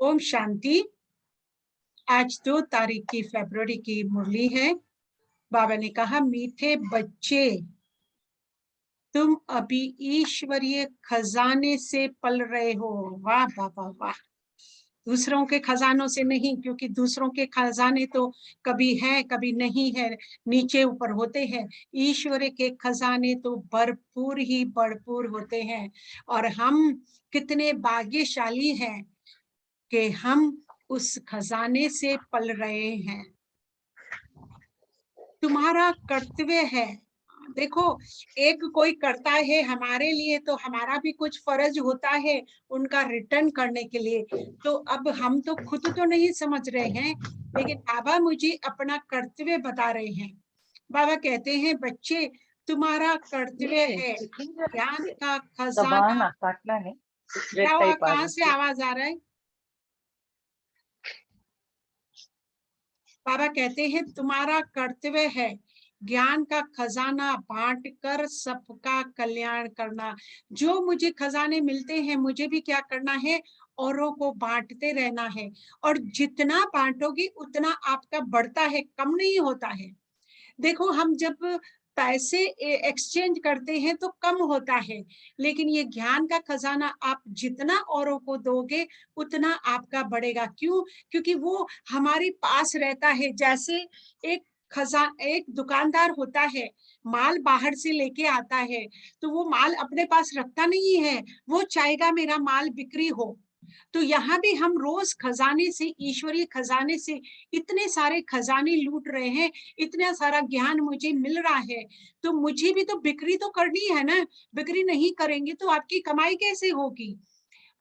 ओम शांति। आज 2 तारीख की फरवरी की मुरली है। बाबा ने कहा, मीठे बच्चे, तुम अभी ईश्वरीय खजाने से पल रहे हो। वाह बाबा वाह। दूसरों के खजानों से नहीं, क्योंकि दूसरों के खजाने तो कभी है कभी नहीं है, नीचे ऊपर होते हैं। ईश्वर के खजाने तो भरपूर ही भरपूर होते हैं। और हम कितने भाग्यशाली हैं कि हम उस खजाने से पल रहे हैं। तुम्हारा कर्तव्य है। देखो, एक कोई करता है हमारे लिए, तो हमारा भी कुछ फर्ज होता है उनका रिटर्न करने के लिए। तो अब हम तो खुद तो नहीं समझ रहे हैं, लेकिन बाबा मुझे अपना कर्तव्य बता रहे हैं। बाबा कहते हैं, बच्चे, तुम्हारा कर्तव्य है ज्ञान का खजाना। क्या हुआ, कहाँ से आवाज आ रहा है? बाबा कहते हैं, तुम्हारा कर्तव्य है ज्ञान का खजाना बांट कर सबका कल्याण करना। जो मुझे खजाने मिलते हैं, मुझे भी क्या करना है, औरों को बांटते रहना है। और जितना बांटोगी उतना आपका बढ़ता है, कम नहीं होता है। देखो, हम जब पैसे एक्सचेंज करते हैं तो कम होता है, लेकिन ये ज्ञान का खजाना आप जितना औरों को दोगे उतना आपका बढ़ेगा। क्यों? क्योंकि वो हमारे पास रहता है। जैसे एक दुकानदार होता है, माल बाहर से लेके आता है, तो वो माल अपने पास रखता नहीं है, वो चाहेगा मेरा माल बिक्री हो। तो यहाँ भी हम रोज खजाने से, ईश्वरीय खजाने से इतने सारे खजाने लूट रहे हैं, इतना सारा ज्ञान मुझे मिल रहा है, तो मुझे भी तो बिक्री तो करनी है ना। बिक्री नहीं करेंगे तो आपकी कमाई कैसे होगी?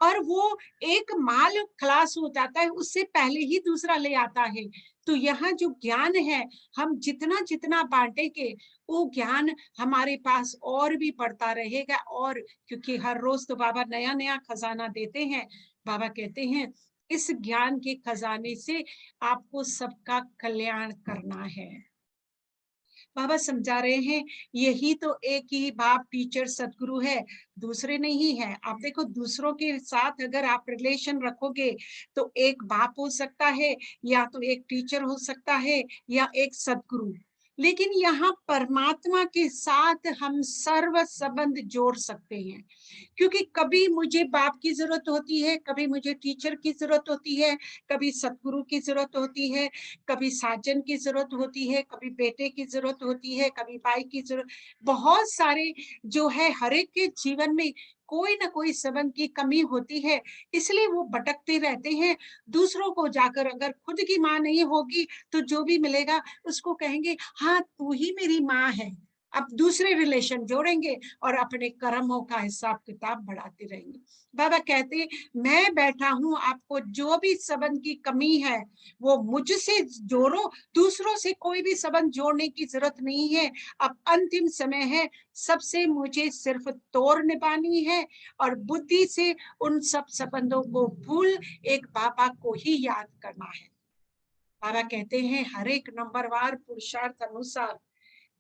और वो एक माल खलास हो जाता है, उससे पहले ही दूसरा ले आता है। तो यहाँ जो ज्ञान है, हम जितना जितना बांटेंगे वो ज्ञान हमारे पास और भी बढ़ता रहेगा। और क्योंकि हर रोज तो बाबा नया नया खजाना देते हैं। बाबा कहते हैं, इस ज्ञान के खजाने से आपको सबका कल्याण करना है। बाबा समझा रहे हैं, यही तो एक ही बाप टीचर सदगुरु है, दूसरे नहीं है। आप देखो, दूसरों के साथ अगर आप रिलेशन रखोगे तो एक बाप हो सकता है, या तो एक टीचर हो सकता है, या एक सदगुरु। लेकिन यहाँ परमात्मा के साथ हम सर्व संबंध जोड़ सकते हैं। क्योंकि कभी मुझे बाप की जरूरत होती है, कभी मुझे टीचर की जरूरत होती है, कभी सतगुरु की जरूरत होती है, कभी साजन की जरूरत होती है, कभी बेटे की जरूरत होती है, कभी भाई की जरूरत। बहुत सारे जो है, हर एक के जीवन में कोई ना कोई संबंध की कमी होती है, इसलिए वो भटकते रहते हैं। दूसरों को जाकर, अगर खुद की माँ नहीं होगी तो जो भी मिलेगा उसको कहेंगे, हाँ तू ही मेरी माँ है। अब दूसरे रिलेशन जोड़ेंगे और अपने कर्मों का हिसाब किताब बढ़ाते रहेंगे। बाबा कहते, मैं बैठा हूं, आपको जो भी संबंध की कमी है वो मुझसे जोड़ो, दूसरों से कोई भी संबंध जोड़ने की जरूरत नहीं है। अब अंतिम समय है, सबसे मुझे सिर्फ तोड़ निभानी है, और बुद्धि से उन सब संबंधों को भूल एक बाबा को ही याद करना है। बाबा कहते हैं, हर एक नंबरवार पुरुषार्थ अनुसार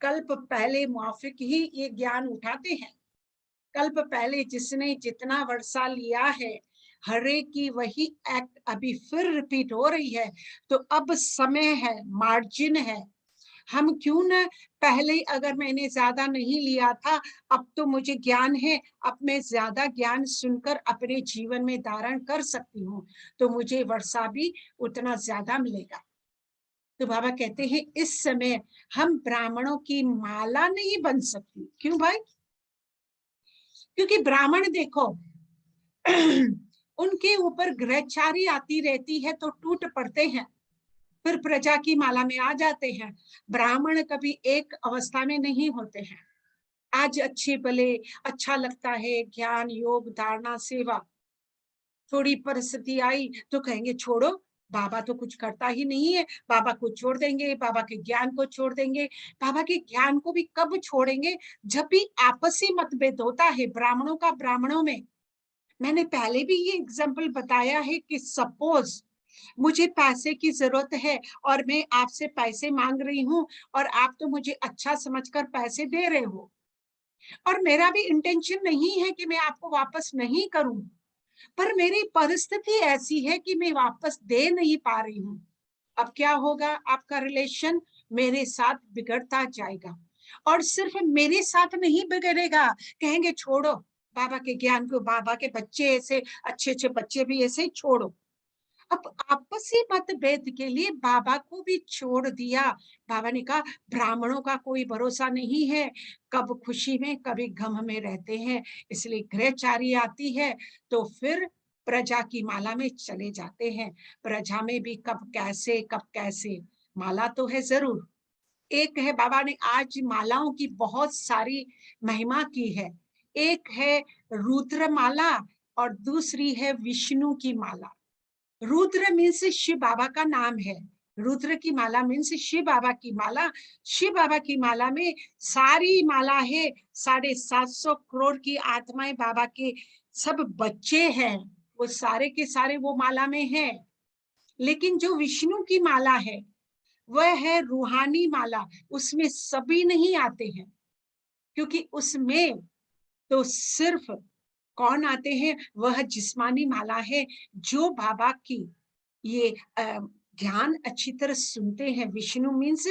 कल्प पहले मुआफिक ही ये ज्ञान उठाते हैं। कल्प पहले जिसने जितना वर्षा लिया है, हर एक की वही एक्ट अभी फिर रिपीट हो रही है। तो अब समय है, मार्जिन है। हम क्यों न पहले, अगर मैंने ज्यादा नहीं लिया था, अब तो मुझे ज्ञान है, अब मैं ज्यादा ज्ञान सुनकर अपने जीवन में धारण कर सकती हूँ, तो मुझे वर्षा भी उतना ज्यादा मिलेगा। तो बाबा कहते हैं, इस समय हम ब्राह्मणों की माला नहीं बन सकती। क्यों भाई? क्योंकि ब्राह्मण देखो, उनके ऊपर ग्रहचारी आती रहती है तो टूट पड़ते हैं, फिर प्रजा की माला में आ जाते हैं। ब्राह्मण कभी एक अवस्था में नहीं होते हैं। आज अच्छे भले अच्छा लगता है, ज्ञान योग धारणा सेवा, थोड़ी परिस्थिति आई तो कहेंगे छोड़ो, बाबा तो कुछ करता ही नहीं है, बाबा को छोड़ देंगे, बाबा के ज्ञान को छोड़ देंगे। बाबा के ज्ञान को भी कब छोड़ेंगे? जब भी आपसी मतभेद होता है ब्राह्मणों का ब्राह्मणों में। मैंने पहले भी ये एग्जाम्पल बताया है कि सपोज मुझे पैसे की जरूरत है और मैं आपसे पैसे मांग रही हूँ, और आप तो मुझे अच्छा समझकर पैसे दे रहे हो, और मेरा भी इंटेंशन नहीं है कि मैं आपको वापस नहीं करूं, पर मेरी परिस्थिति ऐसी है कि मैं वापस दे नहीं पा रही हूँ। अब क्या होगा? आपका रिलेशन मेरे साथ बिगड़ता जाएगा, और सिर्फ मेरे साथ नहीं बिगड़ेगा, कहेंगे छोड़ो बाबा के ज्ञान को, बाबा के बच्चे ऐसे अच्छे अच्छे बच्चे भी ऐसे छोड़ो। अब आपसी मतभेद के लिए बाबा को भी छोड़ दिया। बाबा ने कहा ब्राह्मणों का कोई भरोसा नहीं है, कब खुशी में कभी गम में रहते हैं, इसलिए गृहचारी आती है तो फिर प्रजा की माला में चले जाते हैं। प्रजा में भी कब कैसे माला तो है जरूर। एक है, बाबा ने आज मालाओं की बहुत सारी महिमा की है। एक है रुद्र माला और दूसरी है विष्णु की माला। रुद्र मीन्स शिव बाबा का नाम है। रुद्र की माला मीन्स शिव बाबा की माला। शिव बाबा की माला में सारी माला है, 750 करोड़ की आत्माएं बाबा के सब बच्चे हैं, वो सारे के सारे वो माला में है। लेकिन जो विष्णु की माला है वह है रूहानी माला, उसमें सभी नहीं आते हैं, क्योंकि उसमें तो सिर्फ कौन आते हैं? वह जिस्मानी माला है जो बाबा की ये ज्ञान अच्छी तरह सुनते हैं। विष्णु मीन्स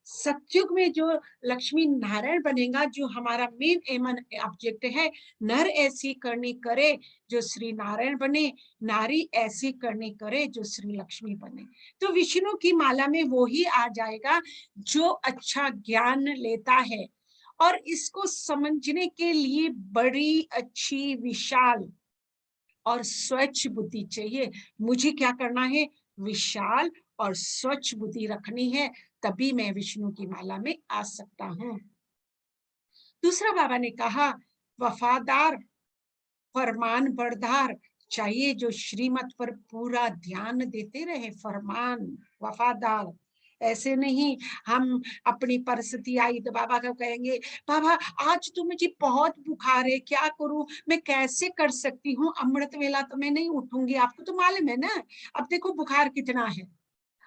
सतयुग में जो लक्ष्मी नारायण बनेगा, जो हमारा मेन एम ऑब्जेक्ट है, नर ऐसी करनी करे जो श्री नारायण बने, नारी ऐसी करनी करे जो श्री लक्ष्मी बने। तो विष्णु की माला में वो ही आ जाएगा जो अच्छा ज्ञान लेता है। और इसको समझने के लिए बड़ी अच्छी विशाल और स्वच्छ बुद्धि चाहिए। मुझे क्या करना है? विशाल और स्वच्छ बुद्धि रखनी है, तभी मैं विष्णु की माला में आ सकता हूँ। दूसरा बाबा ने कहा वफादार फरमान बरदार चाहिए, जो श्रीमत पर पूरा ध्यान देते रहे। फरमान वफादार, ऐसे नहीं हम अपनी परिस्थिति आई तो बाबा को कहेंगे बाबा आज तो मुझे बहुत बुखार है, क्या करूं, मैं कैसे कर सकती हूँ, अमृत वेला तो मैं नहीं उठूंगी, आपको तो मालूम है ना, अब देखो बुखार कितना है।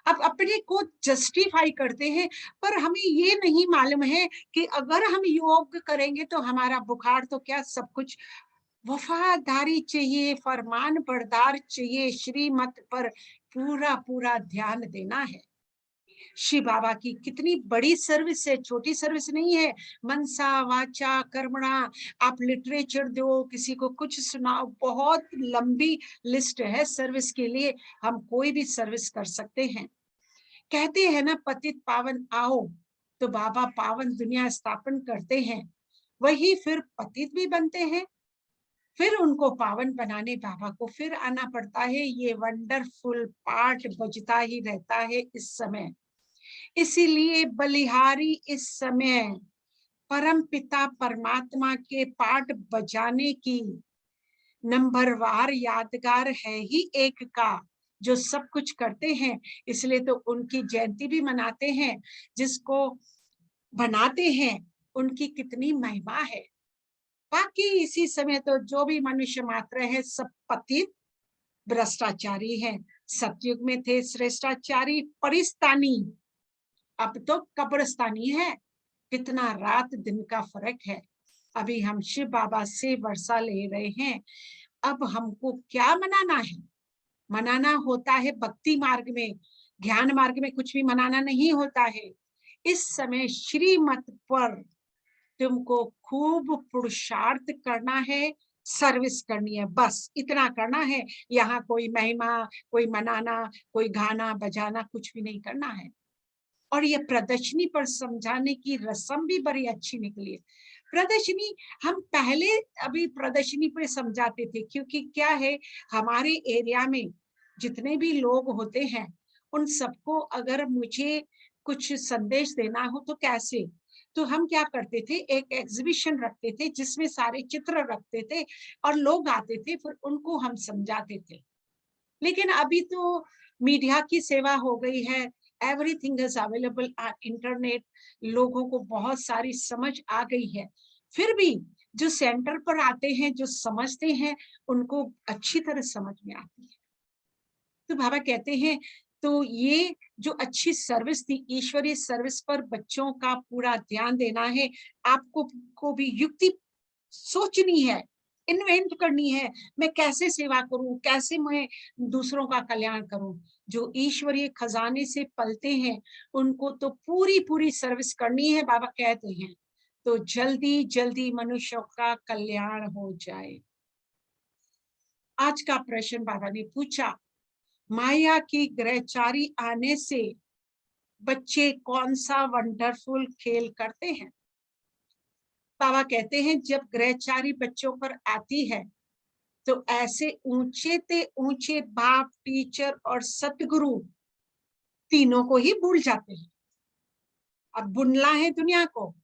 अब अपने को जस्टिफाई करते हैं, पर हमें ये नहीं मालूम है कि अगर हम योग करेंगे तो हमारा बुखार तो क्या सब कुछ। वफादारी चाहिए, फरमान बरदार चाहिए, श्रीमत पर पूरा पूरा ध्यान देना है। शिव बाबा की कितनी बड़ी सर्विस है, छोटी सर्विस नहीं है। मनसा वाचा कर्मणा, आप लिटरेचर दो, किसी को कुछ सुनाओ, बहुत लंबी लिस्ट है सर्विस के लिए, हम कोई भी सर्विस कर सकते हैं। कहते हैं ना पतित पावन आओ, तो बाबा पावन दुनिया स्थापन करते हैं, वही फिर पतित भी बनते हैं, फिर उनको पावन बनाने बाबा को फिर आना पड़ता है। ये वंडरफुल पार्ट बजता ही रहता है इस समय। इसीलिए बलिहारी इस समय परम पिता परमात्मा के पाठ बजाने की नंबरवार यादगार है ही एक का, जो सब कुछ करते हैं, इसलिए तो उनकी जयंती भी मनाते हैं। जिसको बनाते हैं उनकी कितनी महिमा है। बाकी इसी समय तो जो भी मनुष्य मात्र है सब पतित भ्रष्टाचारी है। सतयुग में थे श्रेष्ठाचारी परिस्तानी, अब तो कब्रस्तानी है। कितना रात दिन का फर्क है। अभी हम शिव बाबा से वर्षा ले रहे हैं, अब हमको क्या मनाना है? मनाना होता है भक्ति मार्ग में, ज्ञान मार्ग में कुछ भी मनाना नहीं होता है। इस समय श्रीमत पर तुमको खूब पुरुषार्थ करना है, सर्विस करनी है, बस इतना करना है। यहाँ कोई महिमा, कोई मनाना, कोई गाना बजाना कुछ भी नहीं करना है। और ये प्रदर्शनी पर समझाने की रस्म भी बड़ी अच्छी निकली है। प्रदर्शनी हम पहले अभी प्रदर्शनी पर समझाते थे, क्योंकि क्या है हमारे एरिया में जितने भी लोग होते हैं उन सबको अगर मुझे कुछ संदेश देना हो तो कैसे, तो हम क्या करते थे, एक एग्जीबिशन रखते थे जिसमें सारे चित्र रखते थे और लोग आते थे, फिर उनको हम समझाते थे। लेकिन अभी तो मीडिया की सेवा हो गई है, everything is available on internet, लोगों को बहुत सारी समझ आ गई है। फिर भी जो सेंटर पर आते हैं, जो समझते हैं, उनको अच्छी तरह समझ में आती है। तो बाबा कहते हैं तो ये जो अच्छी सर्विस थी, ईश्वरीय सर्विस पर बच्चों का पूरा ध्यान देना है। आपको को भी युक्ति सोचनी है इन्वेंट करनी है, मैं कैसे सेवा करूं, कैसे मैं दूसरों का कल्याण करूं। जो ईश्वरीय खजाने से पलते हैं उनको तो पूरी पूरी सर्विस करनी है, बाबा कहते हैं, तो जल्दी जल्दी मनुष्यों का कल्याण हो जाए। आज का प्रश्न बाबा ने पूछा, माया की ग्रहचारी आने से बच्चे कौन सा वंडरफुल खेल करते हैं। बाबा कहते हैं जब ग्रहचारी बच्चों पर आती है तो ऐसे ऊंचे ते ऊंचे बाप, टीचर और सतगुरु तीनों को ही भूल जाते हैं। अब बुनला है दुनिया को,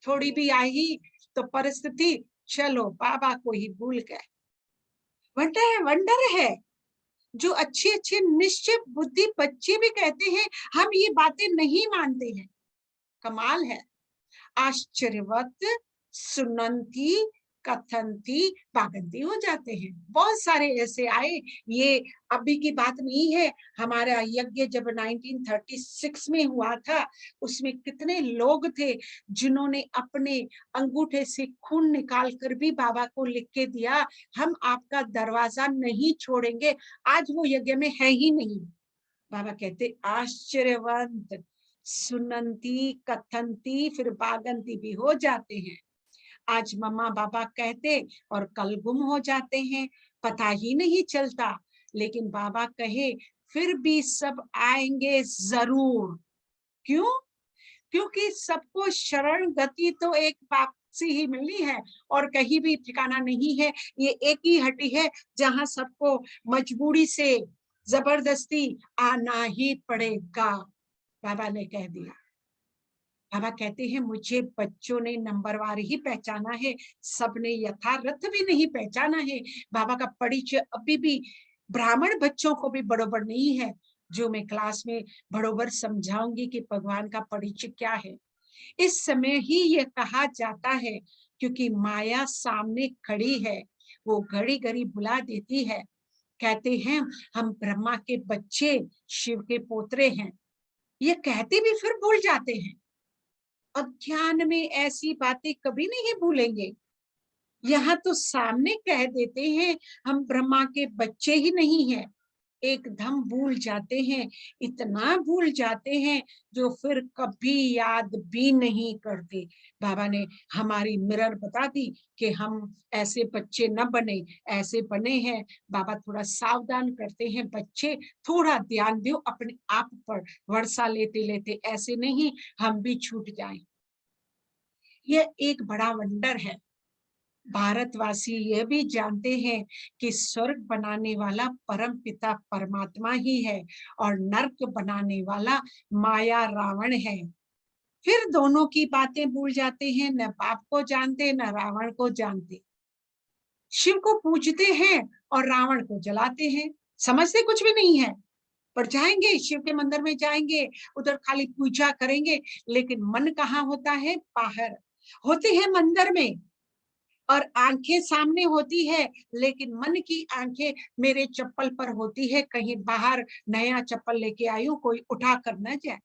थोड़ी भी आई तो परिस्थिति, चलो बाबा को ही भूल गए। वंडर है जो अच्छे अच्छे निश्चित बुद्धि बच्चे भी कहते हैं हम ये बातें नहीं मानते हैं। कमाल है। आश्चर्यवत सुनंती कथनती पागंती हो जाते हैं। बहुत सारे ऐसे आए, ये अभी की बात नहीं है। हमारा यज्ञ जब 1936 में हुआ था, उसमें कितने लोग थे जिन्होंने अपने अंगूठे से खून निकाल कर भी बाबा को लिख के दिया, हम आपका दरवाजा नहीं छोड़ेंगे। आज वो यज्ञ में है ही नहीं। बाबा कहते आश्चर्यवंत सुनंती कथनती फिर बागंती भी हो जाते हैं। आज मम्मा पापा कहते और कल गुम हो जाते हैं, पता ही नहीं चलता। लेकिन बाबा कहे फिर भी सब आएंगे जरूर। क्यों? क्योंकि सबको शरण गति तो एक बाप से ही मिलनी है और कहीं भी ठिकाना नहीं है। ये एक ही हड्डी है जहां सबको मजबूरी से जबरदस्ती आना ही पड़ेगा। बाबा ने कह दिया। बाबा कहते हैं मुझे बच्चों ने नंबरवार ही पहचाना है, सबने यथार्थ भी नहीं पहचाना है। बाबा का परिचय अभी भी ब्राह्मण बच्चों को भी बरोबर नहीं है, जो मैं क्लास में बरोबर समझाऊंगी कि भगवान का परिचय क्या है। इस समय ही ये कहा जाता है क्योंकि माया सामने खड़ी है, वो घड़ी घड़ी बुला देती है। कहते हैं हम ब्रह्मा के बच्चे, शिव के पोतरे हैं, ये कहते भी फिर भूल जाते हैं। अज्ञान में ऐसी बातें कभी नहीं भूलेंगे। यहाँ तो सामने कह देते हैं हम ब्रह्मा के बच्चे ही नहीं हैं, एकदम भूल जाते हैं। इतना भूल जाते हैं जो फिर कभी याद भी नहीं करते। बाबा ने हमारी मिरर बता दी कि हम ऐसे बच्चे न बने, ऐसे बने हैं। बाबा थोड़ा सावधान करते हैं, बच्चे थोड़ा ध्यान दो अपने आप पर, वर्षा लेते लेते ऐसे नहीं हम भी छूट जाएं। यह एक बड़ा वंडर है। भारतवासी यह भी जानते हैं कि स्वर्ग बनाने वाला परम पिता परमात्मा ही है और नरक बनाने वाला माया रावण है। फिर दोनों की बातें भूल जाते हैं, न बाप को जानते न रावण को जानते। शिव को पूजते हैं और रावण को जलाते हैं, समझते कुछ भी नहीं है। पर जाएंगे शिव के मंदिर में, जाएंगे उधर खाली पूजा करेंगे, लेकिन मन कहाँ होता है? बाहर होते हैं मंदिर में, और आंखें सामने होती है लेकिन मन की आंखें मेरे चप्पल पर होती है, कहीं बाहर नया चप्पल लेके आई हूं, कोई उठा कर न जाए।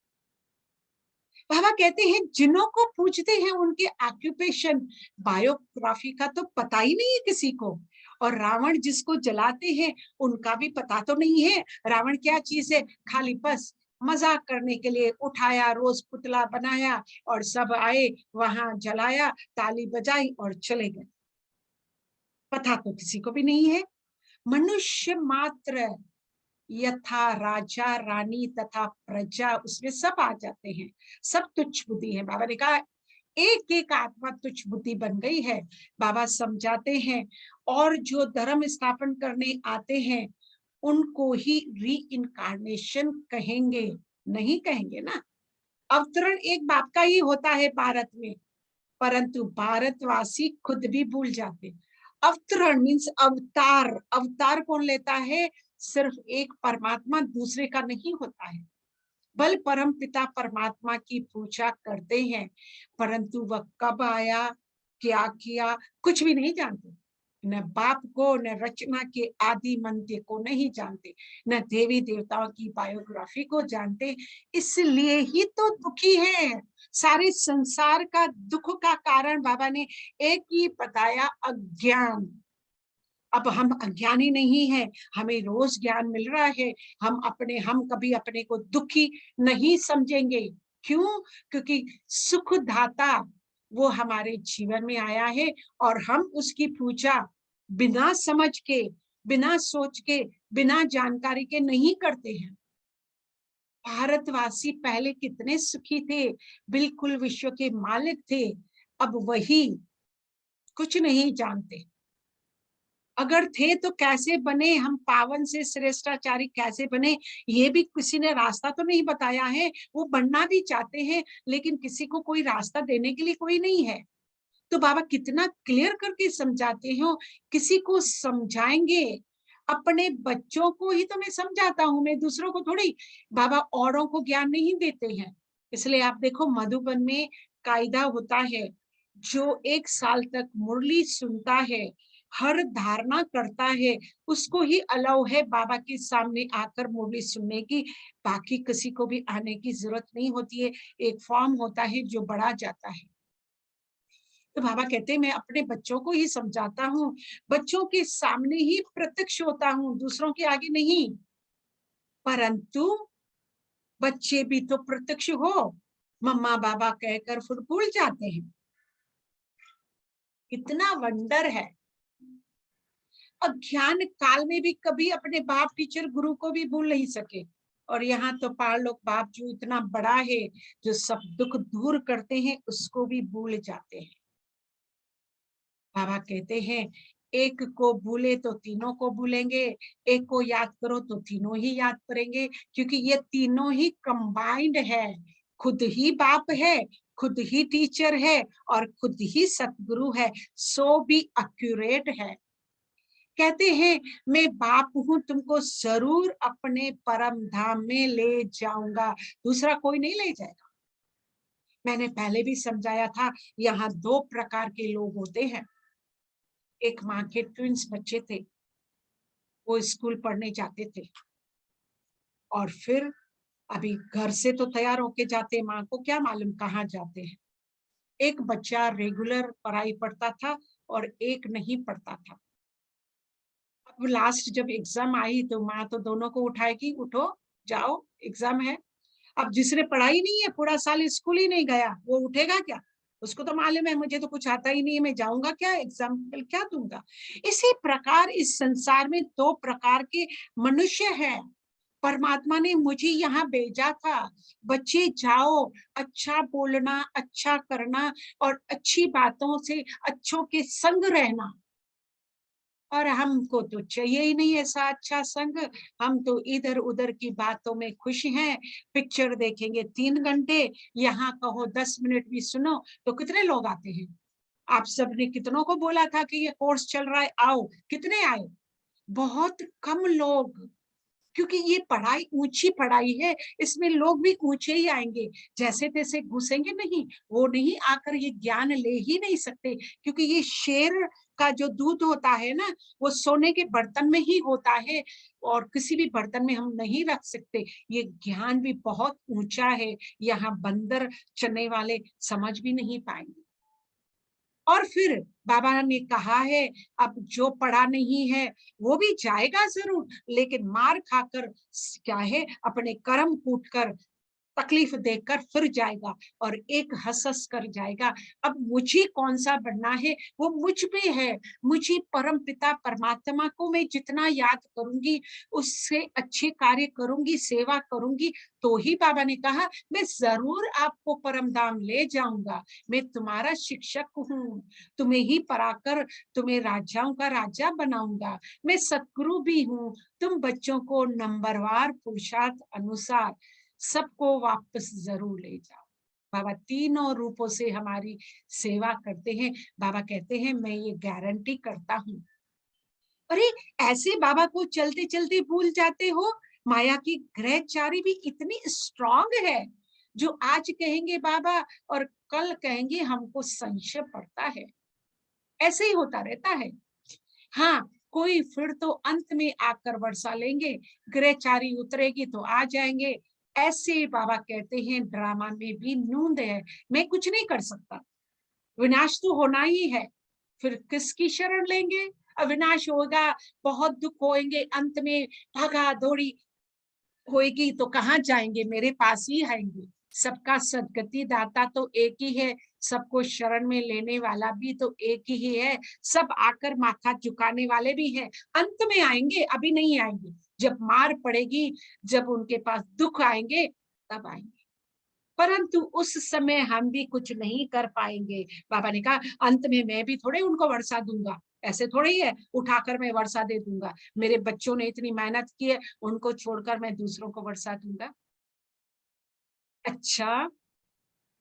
बाबा कहते हैं जिन्हों को पूछते हैं उनके ऑक्यूपेशन, बायोग्राफी का तो पता ही नहीं है किसी को। और रावण जिसको जलाते हैं उनका भी पता तो नहीं है रावण क्या चीज है, खाली बस मजाक करने के लिए उठाया, रोज पुतला बनाया और सब आए वहां जलाया, ताली बजाई और चले गए। पता तो किसी को भी नहीं है। मनुष्य मात्र यथा राजा रानी तथा प्रजा, उसमें सब आ जाते हैं, सब तुच्छ बुद्धि है। बाबा ने कहा एक एक आत्मा तुच्छ बुद्धि बन गई है। बाबा समझाते हैं और जो धर्म स्थापन करने आते हैं उनको ही री इनकारनेशन कहेंगे, नहीं कहेंगे ना। अवतरण एक बाप का ही होता है भारत में, परंतु भारतवासी खुद भी भूल जाते। अवतरण मीन्स अवतार, अवतार कौन लेता है? सिर्फ एक परमात्मा, दूसरे का नहीं होता है। बल परम पिता परमात्मा की पूजा करते हैं, परंतु वह कब आया, क्या किया, कुछ भी नहीं जानते। न बाप को, न रचना के आदि मंत्र को नहीं जानते, न देवी देवताओं की बायोग्राफी को जानते। इसलिए ही तो दुखी है। सारे संसार का दुख का कारण बाबा ने एक ही बताया, अज्ञान। अब हम अज्ञानी नहीं है, हमें रोज ज्ञान मिल रहा है। हम कभी अपने को दुखी नहीं समझेंगे। क्यों? क्योंकि सुखदाता वो हमारे जीवन में आया है और हम उसकी पूजा बिना समझ के, बिना सोच के, बिना जानकारी के नहीं करते हैं। भारतवासी पहले कितने सुखी थे, बिल्कुल विश्व के मालिक थे। अब वही कुछ नहीं जानते। अगर थे तो कैसे बने, हम पावन से श्रेष्ठाचारी कैसे बने, ये भी किसी ने रास्ता तो नहीं बताया है। वो बनना भी चाहते हैं लेकिन किसी को कोई रास्ता देने के लिए कोई नहीं है। तो बाबा कितना क्लियर करके समझाते हो, किसी को समझाएंगे, अपने बच्चों को ही तो मैं समझाता हूँ, मैं दूसरों को थोड़ी। बाबा औरों को ज्ञान नहीं देते हैं। इसलिए आप देखो मधुबन में कायदा होता है, जो 1 साल तक मुरली सुनता है, हर धारणा करता है, उसको ही अलाउ है बाबा के सामने आकर मुरली सुनने की। बाकी किसी को भी आने की जरूरत नहीं होती है। एक फॉर्म होता है जो बढ़ा जाता है। तो बाबा कहते हैं मैं अपने बच्चों को ही समझाता हूँ, बच्चों के सामने ही प्रत्यक्ष होता हूँ, दूसरों के आगे नहीं। परंतु बच्चे भी तो प्रत्यक्ष हो, मम्मा बाबा कहकर फिर भूल जाते हैं। कितना वंडर है। अज्ञान काल में भी कभी अपने बाप टीचर गुरु को भी भूल नहीं सके, और यहाँ तो पारलोक बाप जो इतना बड़ा है, जो सब दुख दूर करते हैं, उसको भी भूल जाते हैं। बाबा कहते हैं एक को भूले तो तीनों को भूलेंगे, एक को याद करो तो तीनों ही याद करेंगे, क्योंकि ये तीनों ही कंबाइंड है। खुद ही बाप है, खुद ही टीचर है और खुद ही सतगुरु है, सो भी एक्यूरेट है। कहते हैं मैं बाप हूं, तुमको जरूर अपने परम धाम में ले जाऊंगा, दूसरा कोई नहीं ले जाएगा। मैंने पहले भी समझाया था, यहाँ 2 प्रकार के लोग होते हैं। एक माँ के ट्विंस बच्चे थे, वो स्कूल पढ़ने जाते थे और फिर अभी घर से तो तैयार होके जाते, माँ को क्या मालूम कहाँ जाते हैं। एक बच्चा रेगुलर पढ़ाई पढ़ता था और एक नहीं पढ़ता था। अब लास्ट जब एग्जाम आई तो माँ तो दोनों को उठाएगी, उठो जाओ एग्जाम है। अब जिसने पढ़ाई नहीं है, पूरा साल स्कूल ही नहीं गया, वो उठेगा क्या? उसको तो मालूम है मुझे तो कुछ आता ही नहीं है, मैं जाऊंगा क्या, एग्जाम क्या दूंगा। इसी प्रकार इस संसार में 2 प्रकार के मनुष्य हैं। परमात्मा ने मुझे यहाँ भेजा था, बच्चे जाओ, अच्छा बोलना, अच्छा करना और अच्छी बातों से अच्छों के संग रहना। और हमको तो चाहिए ही नहीं ऐसा अच्छा संग। हम तो इधर उधर की बातों में खुश हैं। पिक्चर देखेंगे 3 घंटे, यहाँ कहो 10 मिनट भी सुनो तो कितने लोग आते हैं। आप सबने कितनों को बोला था कि ये कोर्स चल रहा है, आओ, कितने आए? बहुत कम लोग। क्योंकि ये पढ़ाई ऊंची पढ़ाई है, इसमें लोग भी ऊंचे ही आएंगे, जैसे तैसे घुसेंगे नहीं, वो नहीं आकर ये ज्ञान ले ही नहीं सकते। क्योंकि ये शेर का जो दूध होता है ना, वो सोने के बर्तन में ही होता है और किसी भी बर्तन में हम नहीं रख सकते। ये ज्ञान भी बहुत ऊंचा है, यहाँ बंदर चने वाले समझ भी नहीं पाएंगे। और फिर बाबा ने कहा है अब जो पढ़ा नहीं है वो भी जाएगा जरूर, लेकिन मार खाकर क्या है, अपने कर्म कूट कर तकलीफ देकर फिर जाएगा और एक हंस कर जाएगा। अब मुझे कौन सा बनना है, वो मुझ पे है। मुझे परम पिता परमात्मा को मैं जितना याद करूंगी, उससे अच्छे कार्य करूंगी, सेवा करूंगी, तो ही बाबा ने कहा मैं जरूर आपको परम धाम ले जाऊंगा। मैं तुम्हारा शिक्षक हूँ, तुम्हें ही पढ़ाकर तुम्हें राजाओं का राजा बनाऊंगा। मैं सतगुरु भी हूँ, तुम बच्चों को नंबरवार पुरुषार्थ अनुसार सबको वापस जरूर ले जाओ। बाबा तीनों रूपों से हमारी सेवा करते हैं। बाबा कहते हैं मैं ये गारंटी करता हूँ। अरे ऐसे बाबा को चलते चलते भूल जाते हो। माया की ग्रहचारी भी इतनी स्ट्रांग है, जो आज कहेंगे बाबा और कल कहेंगे हमको संशय पड़ता है। ऐसे ही होता रहता है। हाँ, कोई फिर तो अंत में आकर वर्षा लेंगे, ग्रहचारी उतरेगी तो आ जाएंगे। ऐसे बाबा कहते हैं ड्रामा में भी नूंद है, मैं कुछ नहीं कर सकता, विनाश तो होना ही है। फिर किसकी शरण लेंगे? अविनाश होगा, बहुत दुख होंगे, अंत में भागा दौड़ी होएगी तो कहाँ जाएंगे, मेरे पास ही आएंगे। सबका सदगति दाता तो एक ही है, सबको शरण में लेने वाला भी तो एक ही है, सब आकर माथा झुकाने वाले भी हैं। अंत में आएंगे, अभी नहीं आएंगे। जब मार पड़ेगी, जब उनके पास दुख आएंगे, तब आएंगे। परंतु उस समय हम भी कुछ नहीं कर पाएंगे। बाबा ने कहा अंत में मैं भी थोड़े उनको वर्षा दूंगा, ऐसे थोड़े ही है उठाकर मैं वर्षा दे दूंगा। मेरे बच्चों ने इतनी मेहनत की है, उनको छोड़कर मैं दूसरों को वर्षा दूंगा। अच्छा,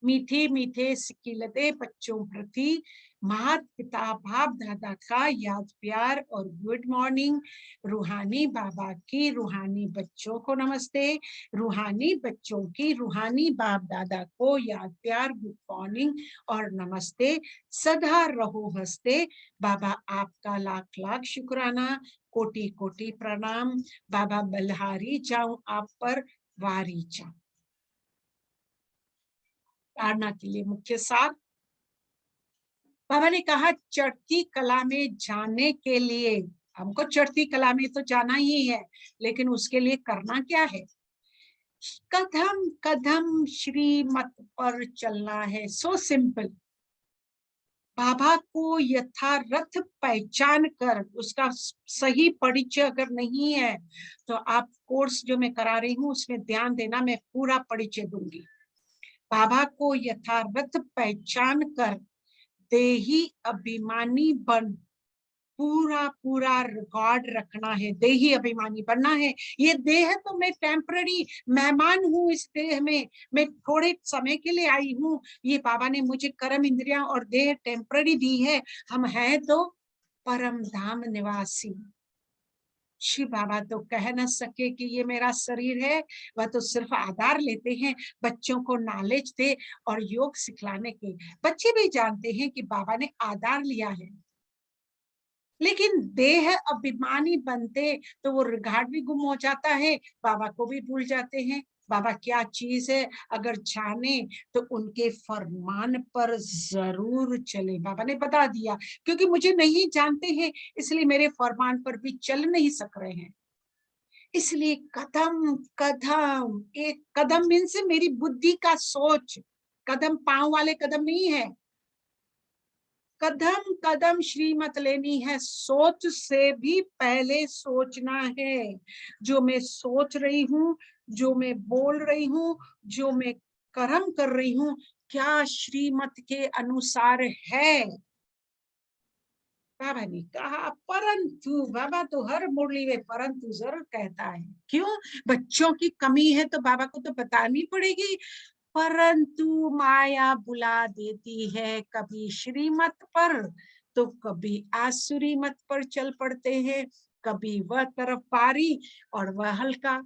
मीठे मीठे सिकिलते बच्चों प्रति माता पिता बाप दादा का याद प्यार और गुड मॉर्निंग। रूहानी बाबा की रूहानी बच्चों को नमस्ते, रूहानी बच्चों की रूहानी बाप दादा को याद प्यार गुड मॉर्निंग और नमस्ते। सदा रहो हंसते। बाबा आपका लाख लाख शुक्राना, कोटि कोटि प्रणाम। बाबा बलहारी जाऊं आप पर, वारी जाऊं। धारणा के लिए मुख्य सार, बाबा ने कहा चढ़ती कला में जाने के लिए, हमको चढ़ती कला में तो जाना ही है, लेकिन उसके लिए करना क्या है? कदम कदम श्रीमत पर चलना है। So simple. बाबा को यथार्थ पहचान कर उसका सही परिचय अगर नहीं है तो आप कोर्स जो मैं करा रही हूँ उसमें ध्यान देना, मैं पूरा परिचय दूंगी। बाबा को यथार्थ पहचान कर देही अभिमानी बन, पूरा पूरा रिकॉर्ड रखना है, देही अभिमानी बनना है। ये देह तो मैं टेम्पररी मेहमान हूँ, इस देह में मैं थोड़े समय के लिए आई हूँ। ये बाबा ने मुझे कर्म इंद्रियां और देह टेम्पररी दी है। हम हैं तो परम धाम निवासी। शिव बाबा तो कह न सके कि ये मेरा शरीर है, वह तो सिर्फ आधार लेते हैं बच्चों को नॉलेज दे और योग सिखलाने के। बच्चे भी जानते हैं कि बाबा ने आधार लिया है, लेकिन देह अभिमानी बनते तो वो रिगार्ड भी गुम हो जाता है, बाबा को भी भूल जाते हैं। बाबा क्या चीज है, अगर जाने तो उनके फरमान पर जरूर चले। बाबा ने बता दिया, क्योंकि मुझे नहीं जानते हैं इसलिए मेरे फरमान पर भी चल नहीं सक रहे हैं। इसलिए कदम कदम, एक कदम मीन से मेरी बुद्धि का सोच, कदम पांव वाले कदम नहीं है, कदम कदम श्रीमत लेनी है। सोच से भी पहले सोचना है। जो मैं सोच रही हूँ, जो मैं बोल रही हूँ, जो मैं कर्म कर रही हूँ, क्या श्रीमत के अनुसार है? बाबा ने कहा परंतु, बाबा तो हर मुरली में परंतु जरूर कहता है। क्यों? बच्चों की कमी है तो बाबा को तो बतानी पड़ेगी। परंतु माया बुला देती है, कभी श्रीमत पर तो कभी आसुरी मत पर चल पड़ते हैं। कभी वह तरफ पारी और वह हल्का,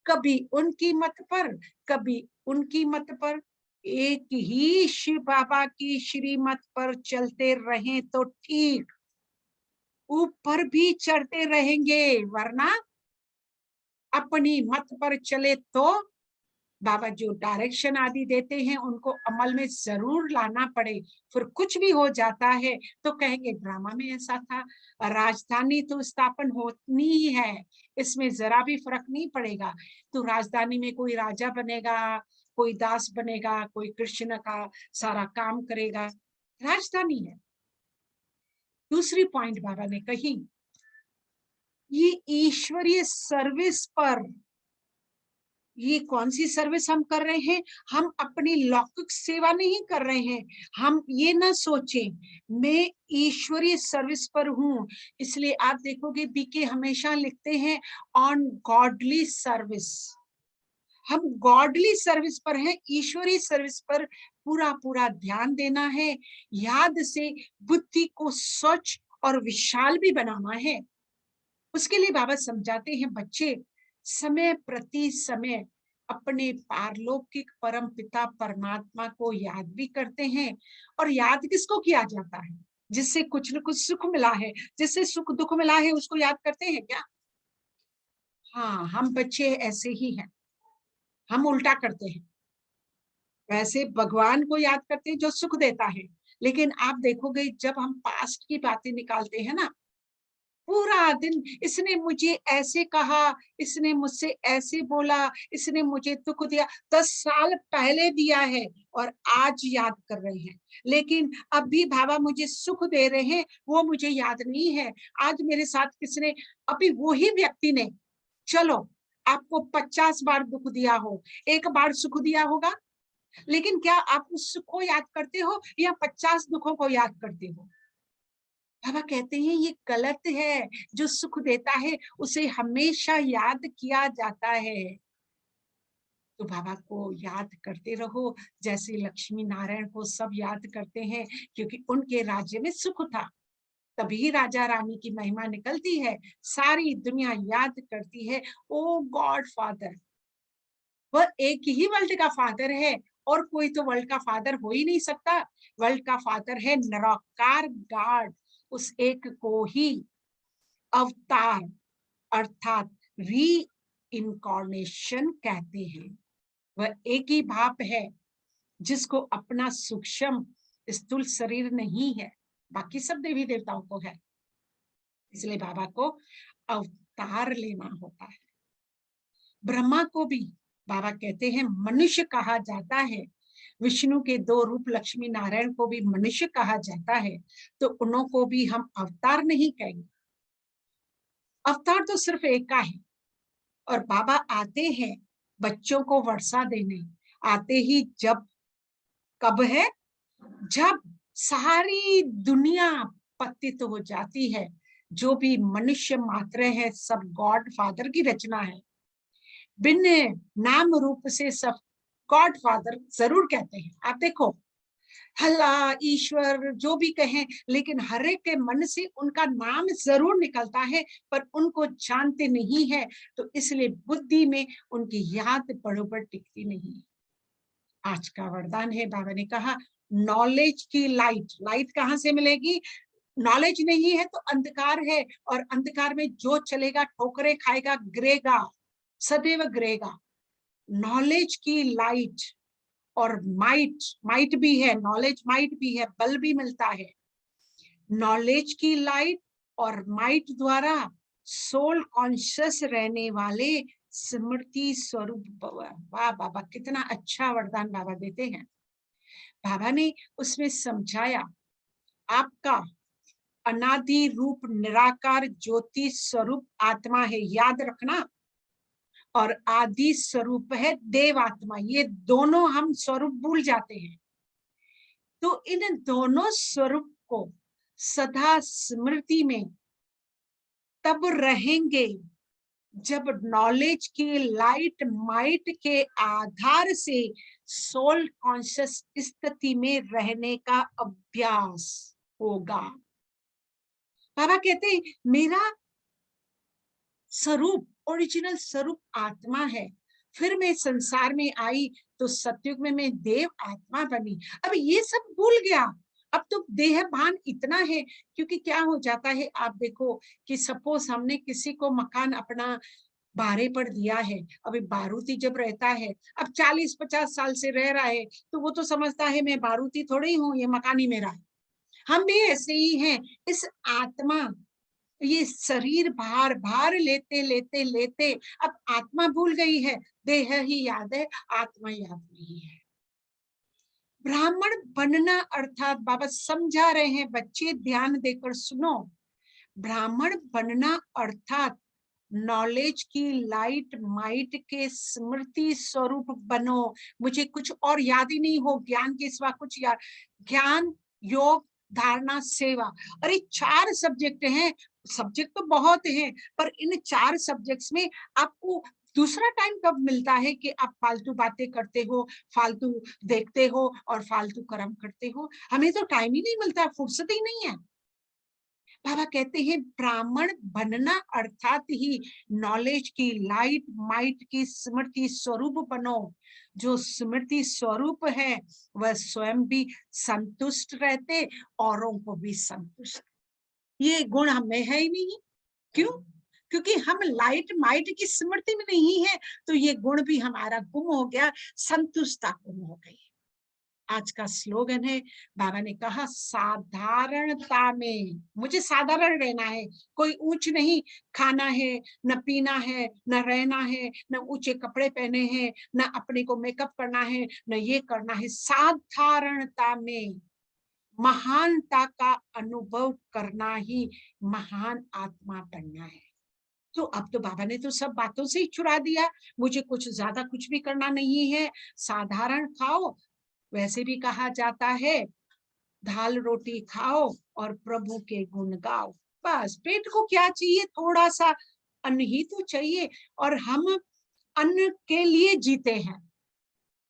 कभी उनकी मत पर, कभी उनकी मत पर। एक ही शिव बाबा की श्रीमत पर चलते रहें तो ठीक, ऊपर भी चढ़ते रहेंगे, वरना अपनी मत पर चले तो बाबा जो डायरेक्शन आदि देते हैं उनको अमल में जरूर लाना पड़े। फिर कुछ भी हो जाता है तो कहेंगे ड्रामा में ऐसा था। राजधानी तो स्थापन होनी ही है, इसमें जरा भी फर्क नहीं पड़ेगा। तो राजधानी में कोई राजा बनेगा, कोई दास बनेगा, कोई कृष्ण का सारा काम करेगा, राजधानी है। दूसरी पॉइंट बाबा ने कही, ये ईश्वरीय सर्विस पर, ये कौन सी सर्विस हम कर रहे हैं? हम अपनी लौकिक सेवा नहीं कर रहे हैं। हम ये ना सोचें मैं ईश्वरीय सर्विस पर हूं। इसलिए आप देखोगे बीके हमेशा लिखते हैं ऑन गॉडली सर्विस। हम गॉडली सर्विस पर हैं, ईश्वरीय सर्विस पर पूरा पूरा ध्यान देना है। याद से बुद्धि को स्वच्छ और विशाल भी बनाना है। उसके लिए बाबा समझाते हैं, बच्चे समय प्रति समय अपने पारलौकिक परम पिता परमात्मा को याद भी करते हैं। और याद किसको किया जाता है? जिससे कुछ न कुछ सुख मिला है, जिससे सुख दुख मिला है, उसको याद करते हैं क्या? हाँ, हम बच्चे ऐसे ही हैं, हम उल्टा करते हैं। वैसे भगवान को याद करते हैं जो सुख देता है, लेकिन आप देखोगे जब हम पास्ट की बातें निकालते हैं ना, पूरा दिन इसने मुझे ऐसे कहा, इसने मुझसे ऐसे बोला, इसने मुझे दुख दिया, 10 साल पहले दिया है और आज याद कर रहे हैं। लेकिन अभी बाबा मुझे सुख दे रहे हैं, वो मुझे याद नहीं है। आज मेरे साथ किसने, अभी वही व्यक्ति ने, चलो आपको 50 बार दुख दिया हो, एक बार सुख दिया होगा, लेकिन क्या आप उस सुख को याद करते हो या 50 दुखों को याद करते हो? बाबा कहते हैं ये गलत है। जो सुख देता है उसे हमेशा याद किया जाता है। तो बाबा को याद करते रहो, जैसे लक्ष्मी नारायण को सब याद करते हैं, क्योंकि उनके राज्य में सुख था, तभी राजा रानी की महिमा निकलती है, सारी दुनिया याद करती है। ओ गॉड फादर, वह एक ही वर्ल्ड का फादर है, और कोई तो वर्ल्ड का फादर हो ही नहीं सकता। वर्ल्ड का फादर है निराकार गॉड, उस एक को ही अवतार अर्थात री इनकॉर्नेशन कहते हैं। वह एक ही भाप है जिसको अपना सूक्ष्म स्थूल शरीर नहीं है, बाकी सब देवी देवताओं को है। इसलिए बाबा को अवतार लेना होता है। ब्रह्मा को भी बाबा कहते हैं मनुष्य कहा जाता है। विष्णु के 2 रूप लक्ष्मी नारायण को भी मनुष्य कहा जाता है, तो उन्हों को भी हम अवतार नहीं कहेंगे। अवतार तो सिर्फ एक का है। और बाबा आते हैं बच्चों को वर्षा देने, आते ही जब, कब है, जब सारी दुनिया पतित हो जाती है, जो भी मनुष्य मात्र है सब गॉड फादर की रचना है। बिन नाम रूप से सब गॉड फादर जरूर कहते हैं। आप देखो, अल्लाह ईश्वर जो भी कहें, लेकिन हर एक के मन से उनका नाम जरूर निकलता है, पर उनको जानते नहीं है, तो इसलिए बुद्धि में उनकी याद बरोबर टिकती नहीं। आज का वरदान है, बाबा ने कहा नॉलेज की लाइट, लाइट कहाँ से मिलेगी? नॉलेज नहीं है तो अंधकार है, और अंधकार में जो चलेगा ठोकरे खाएगा, गिरेगा, सदैव गिरेगा। नॉलेज की लाइट और माइट, माइट भी है, नॉलेज माइट भी है, बल भी मिलता है। नॉलेज की लाइट और माइट द्वारा सोल कॉन्शियस रहने वाले स्मृति स्वरूप। वाह बाबा, कितना अच्छा वरदान बाबा देते हैं। बाबा ने उसमें समझाया, आपका अनादि रूप निराकार ज्योति स्वरूप आत्मा है, याद रखना, और आदि स्वरूप है देव आत्मा। ये दोनों हम स्वरूप भूल जाते हैं। तो इन दोनों स्वरूप को सदा स्मृति में तब रहेंगे जब नॉलेज की लाइट माइट के आधार से सोल कॉन्शियस स्थिति में रहने का अभ्यास होगा। बाबा कहते हैं मेरा स्वरूप, ओरिजिनल स्वरूप आत्मा है, फिर मैं संसार में आई तो सतयुग में मैं देव आत्मा बनी। अब ये सब भूल गया, अब तो देह भान इतना है। क्योंकि क्या हो जाता है, आप देखो कि सपोज हमने किसी को मकान अपना भाड़े पर दिया है, अभी बारूती जब रहता है, अब 40-50 साल से रह रहा है, तो वो तो समझता है मैं बारूती थोड़ी हूँ, ये मकान ही मेरा है। हम भी ऐसे ही हैं। इस आत्मा, ये शरीर भार भार लेते लेते लेते अब आत्मा भूल गई है, देह ही याद है, आत्मा याद नहीं है। ब्राह्मण बनना अर्थात बाबा समझा रहे हैं, बच्चे ध्यान देकर सुनो, ब्राह्मण बनना अर्थात नॉलेज की लाइट माइट के स्मृति स्वरूप बनो। मुझे कुछ और याद ही नहीं हो, ज्ञान के सिवा कुछ याद, ज्ञान योग धारणा सेवा, अरे 4 सब्जेक्ट हैं। सब्जेक्ट तो बहुत हैं, पर इन 4 सब्जेक्ट्स में आपको दूसरा टाइम कब मिलता है कि आप फालतू बातें करते हो, फालतू देखते हो और फालतू कर्म करते हो? हमें तो टाइम ही नहीं मिलता, फुर्सत ही नहीं है। बाबा कहते हैं ब्राह्मण बनना अर्थात ही नॉलेज की लाइट माइट की स्मृति स्वरूप बनो। जो स्मृति स्वरूप है वह स्वयं भी संतुष्ट रहते, औरों को भी संतुष्ट। ये गुण हमें है ही नहीं। क्यों? क्योंकि हम लाइट माइट की स्मृति में नहीं है, तो ये गुण भी हमारा गुम हो गया, संतुष्टता गुम हो गई। आज का स्लोगन है, बाबा ने कहा साधारणता में, मुझे साधारण रहना है, कोई ऊंच नहीं खाना है, न पीना है, न रहना है, न ऊंचे कपड़े पहने हैं, न अपने को मेकअप करना है, न ये करना है। साधारणता में महानता का अनुभव करना ही महान आत्मा बनना है। तो अब तो बाबा ने तो सब बातों से ही छुड़ा दिया, मुझे कुछ ज्यादा कुछ भी करना नहीं है, साधारण खाओ। वैसे भी कहा जाता है दाल रोटी खाओ और प्रभु के गुण गाओ। बस पेट को क्या चाहिए, थोड़ा सा अन्न ही तो चाहिए। और हम अन्न के लिए जीते हैं,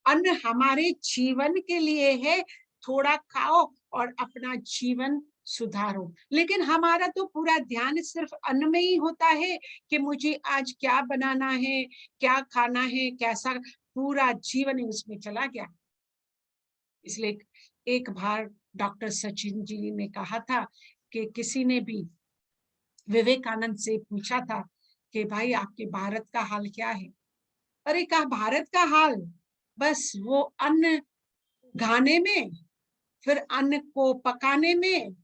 अन्न हमारे जीवन के लिए है। थोड़ा खाओ और अपना जीवन सुधारो। लेकिन हमारा तो पूरा ध्यान सिर्फ अन्न में ही होता है कि मुझे आज क्या बनाना है, क्या खाना है, कैसा, पूरा जीवन ही उसमें चला गया। इसलिए एक बार डॉक्टर सचिन जी ने कहा था कि किसी ने भी विवेकानंद से पूछा था कि भाई आपके भारत का हाल क्या है। अरे कहा भारत का हाल, बस वो अन्न खाने में, फिर अन्न को पकाने में,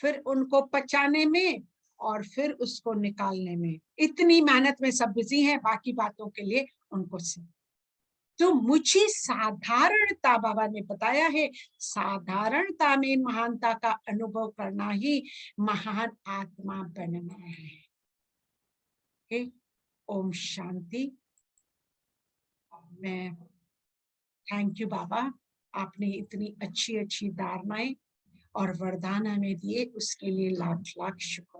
फिर उनको पचाने में, और फिर उसको निकालने में, इतनी मेहनत में सब बिजी हैं, बाकी बातों के लिए उनको से। तो मुझे साधारणता, बाबा ने बताया है, साधारणता में महानता का अनुभव करना ही महान आत्मा बनना है। ओम शांति। मैं थैंक यू बाबा, आपने इतनी अच्छी अच्छी धारणाएं और वरदान हमें दिए, उसके लिए लाख लाख शुक्र।